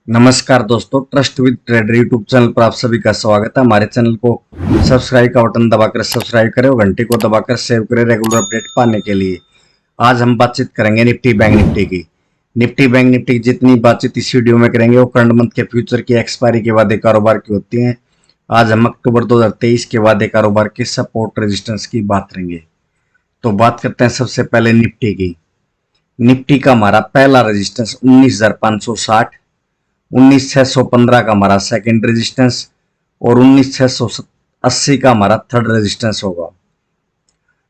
नमस्कार दोस्तों, trust with trader YouTube channel पर आप सभी का स्वागत है। हमारे चैनल को सब्सक्राइब का बटन दबाकर सब्सक्राइब करें और घंटी को दबाकर सेव करें रेगुलर अपडेट पाने के लिए। आज हम बातचीत करेंगे निफ्टी बैंक निफ्टी की। निफ्टी बैंक निफ्टी की जितनी बातचीत इस वीडियो में करेंगे वो करंट मंथ के फ्यूचर की एक्सपायरी के वादे कारोबार की होती हैं। आज हम अक्टूबर 2023 के वादे कारोबार के सपोर्ट रेजिस्टेंस की बात करेंगे। तो बात करते हैं सबसे पहले निफ्टी की। निफ्टी का हमारा पहला रेजिस्टेंस 19,560, 19,615 का हमारा सेकंड रेजिस्टेंस और 19,680 का हमारा थर्ड रेजिस्टेंस होगा।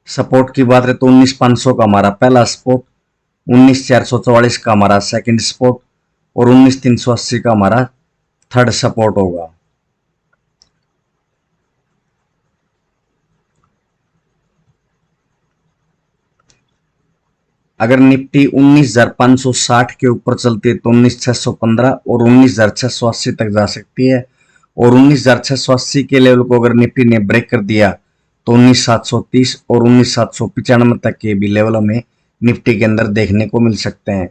सपोर्ट की बात करें तो 19,500 का हमारा पहला सपोर्ट, 19,444 का हमारा सेकंड सपोर्ट और 19,380 का हमारा थर्ड सपोर्ट होगा। अगर निफ्टी 19,560 के ऊपर चलती है तो 19,615 और 19,680 तक जा सकती है और 19,680 के लेवल को अगर निफ्टी ने ब्रेक कर दिया तो 19,730 और 19,795 तक के भी लेवल हमें निफ्टी के अंदर देखने को मिल सकते हैं।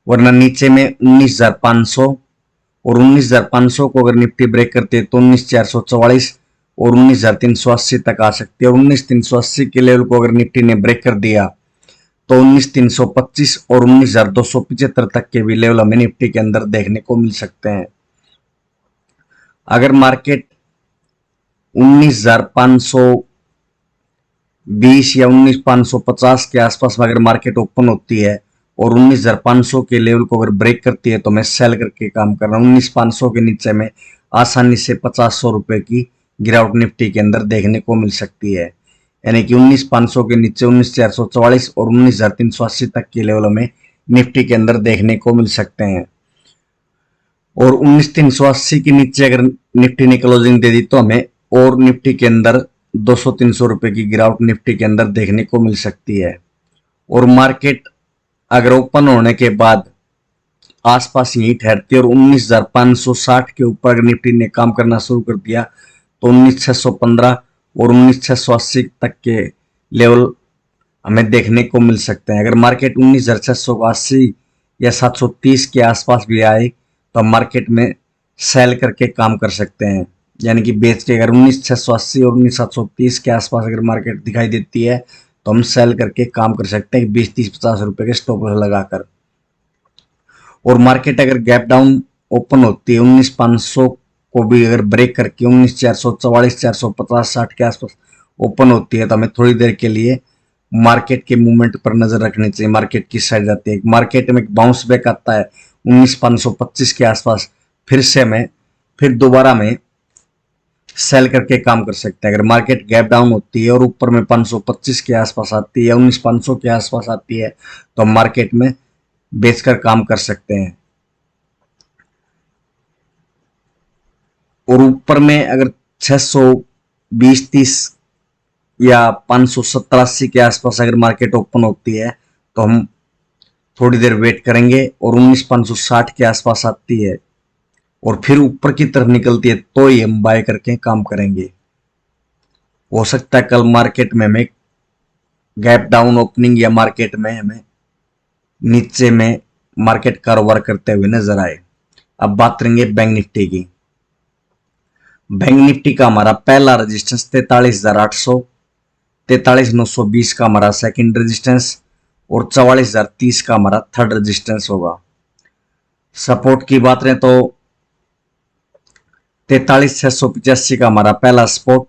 वरना नीचे में 19,500 और 19,500 को अगर निफ्टी ब्रेक करती है तो 19,444 और 19,380 तक आ सकती है और 19,380 के लेवल को अगर निफ्टी ने ब्रेक कर दिया तो 19,325 और 19,275 तक के भी लेवल हमें निफ्टी के अंदर देखने को मिल सकते हैं। अगर मार्केट 19,520 या 19,550 के आसपास में अगर मार्केट ओपन होती है और 19,500 के लेवल को अगर ब्रेक करती है तो मैं सेल करके काम कर रहा हूँ। 19,500 के नीचे में आसानी से 50-100 रुपए की गिरावट निफ्टी के अंदर देखने को मिल सकती है। यानी कि 19,500 के नीचे 19,444 और 19,380 तक के लेवल में निफ्टी के अंदर देखने को मिल सकते हैं। और 19,380 के नीचे अगर निफ्टी ने क्लोजिंग दे दी तो हमें और निफ्टी के अंदर 200-300 रुपए की गिरावट निफ्टी के अंदर देखने को मिल सकती है। और मार्केट अगर ओपन होने के बाद आसपास यहीं ठहरती है और 19,560 के ऊपर अगर निफ्टी ने काम करना शुरू कर दिया तो 19,615 और 19,680 तक के लेवल हमें देखने को मिल सकते हैं। अगर मार्केट 19,680 या 730 के आसपास भी आए तो हम मार्केट में सेल करके काम कर सकते हैं। यानी कि बेच के अगर 19,680 और 19,730 के आसपास अगर मार्केट दिखाई देती है तो हम सेल करके काम कर सकते हैं 20-30-50 रुपए के स्टॉप लॉस लगाकर। और मार्केट अगर गैप डाउन ओपन होती है 19,500 को भी अगर ब्रेक करके 19,444, 450, 60 के आसपास ओपन होती है तो हमें थोड़ी देर के लिए मार्केट के मूवमेंट पर नजर रखनी चाहिए। मार्केट किस साइड जाती है, मार्केट में बाउंस बैक आता है 19,525 के आसपास, फिर दोबारा में सेल करके काम कर सकते हैं। अगर मार्केट गैप डाउन होती है और ऊपर में 525 के आसपास आती है या 19,500 के आसपास आती है तो हम मार्केट में बेचकर काम कर सकते हैं। और ऊपर में अगर 620-30 या 570-80 के आसपास अगर मार्केट ओपन होती है तो हम थोड़ी देर वेट करेंगे और 19,560 के आसपास आती है और फिर ऊपर की तरफ निकलती है तो ही हम बाय करके काम करेंगे। हो सकता है कल मार्केट में हमें गैप डाउन ओपनिंग या मार्केट में हमें नीचे में मार्केट कारोबार करते हुए नजर आए। अब बात करेंगे बैंक निफ्टी की। बैंक निफ्टी का हमारा पहला रेजिस्टेंस 43,800, 43,920 का हमारा सेकंड रेजिस्टेंस और 44,030 का हमारा थर्ड रेजिस्टेंस होगा। सपोर्ट की बात करें तो 43,685 का हमारा पहला सपोर्ट,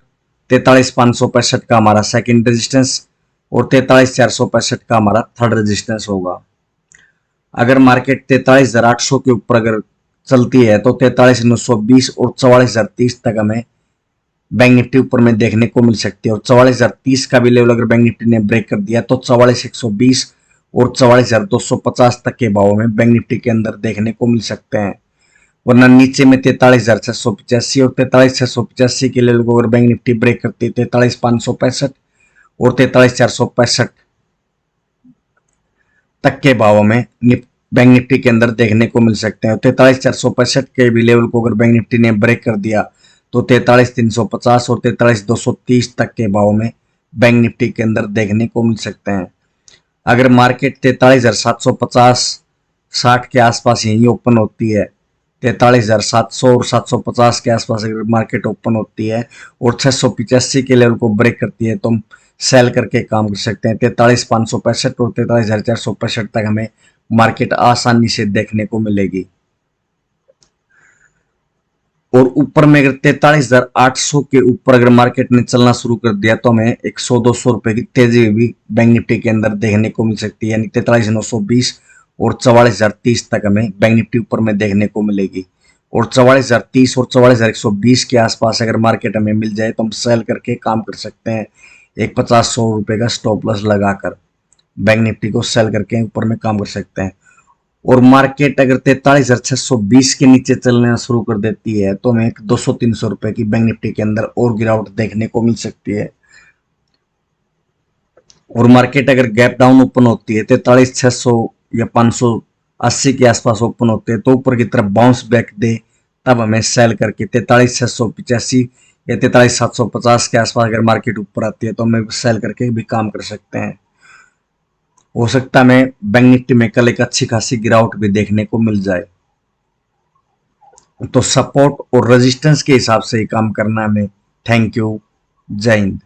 43,565 का हमारा सेकंड रेजिस्टेंस और 43,465 का हमारा थर्ड रेजिस्टेंस होगा। अगर मार्केट 43,800 के ऊपर अगर चलती है तो 43,920 और 44,030 तक हमें बैंक निफ्टी ऊपर में देखने को मिल सकती है। और 44,030 का भी लेवल अगर बैंक निफ्टी ने ब्रेक कर दिया तो 44,120 और 44,250 तक के भाव में बैंक निफ्टी के अंदर देखने को मिल सकते हैं। वरना नीचे में 43,685 और 43,685 के लेवल को अगर बैंक निफ्टी ब्रेक करती है 43,565 और 43,465 तक के भाव में बैंक निफ्टी के अंदर देखने को मिल सकते हैं। 43,465 के भी लेवल को अगर बैंक निफ्टी ने ब्रेक कर दिया तो 43,350 और 43,230 तक के भाव में बैंक निफ्टी के अंदर देखने को मिल सकते हैं। अगर मार्केट 43,750 60 के आसपास यही ओपन होती है 43,700 और 750 के आसपास अगर मार्केट ओपन होती है और 685 के लेवल को ब्रेक करती है तो हम सेल करके काम कर सकते हैं। 43,565 और 43,465 तक हमें मार्केट आसानी से देखने को मिलेगी। और ऊपर में अगर 43,800 के ऊपर अगर मार्केट ने चलना शुरू कर दिया तो हमें 100-200 रुपए की तेजी भी बैंक निफ्टी के अंदर देखने को मिल सकती है। यानी 43,920 और 44,030 तक हमें बैंक निफ्टी ऊपर में देखने को मिलेगी। और 44,030 और 44,120 के आसपास अगर मार्केट हमें मिल जाए तो हम सेल करके काम कर सकते हैं। एक 50-100 रुपए का स्टॉप लॉस लगाकर बैंक निफ्टी को सेल करके ऊपर में काम कर सकते हैं। और मार्केट अगर 43,620 के नीचे चलना शुरू कर देती है तो हमें 200-300 रुपए की बैंक निफ्टी के अंदर और गिरावट देखने को मिल सकती है। और मार्केट अगर गैप डाउन ओपन होती है 43,600 या 580 के आसपास ओपन होते हैं तो ऊपर की तरफ बाउंस बैक दे तब हमें सेल करके 43,685 या 43,750 के आसपास अगर मार्केट ऊपर आती है तो हमें सेल करके भी काम कर सकते हैं। हो सकता है हमें बैंक निफ्टी में कल एक अच्छी खासी गिरावट भी देखने को मिल जाए। तो सपोर्ट और रेजिस्टेंस के हिसाब से ही काम करना है हमें। Thank you. जय हिंद।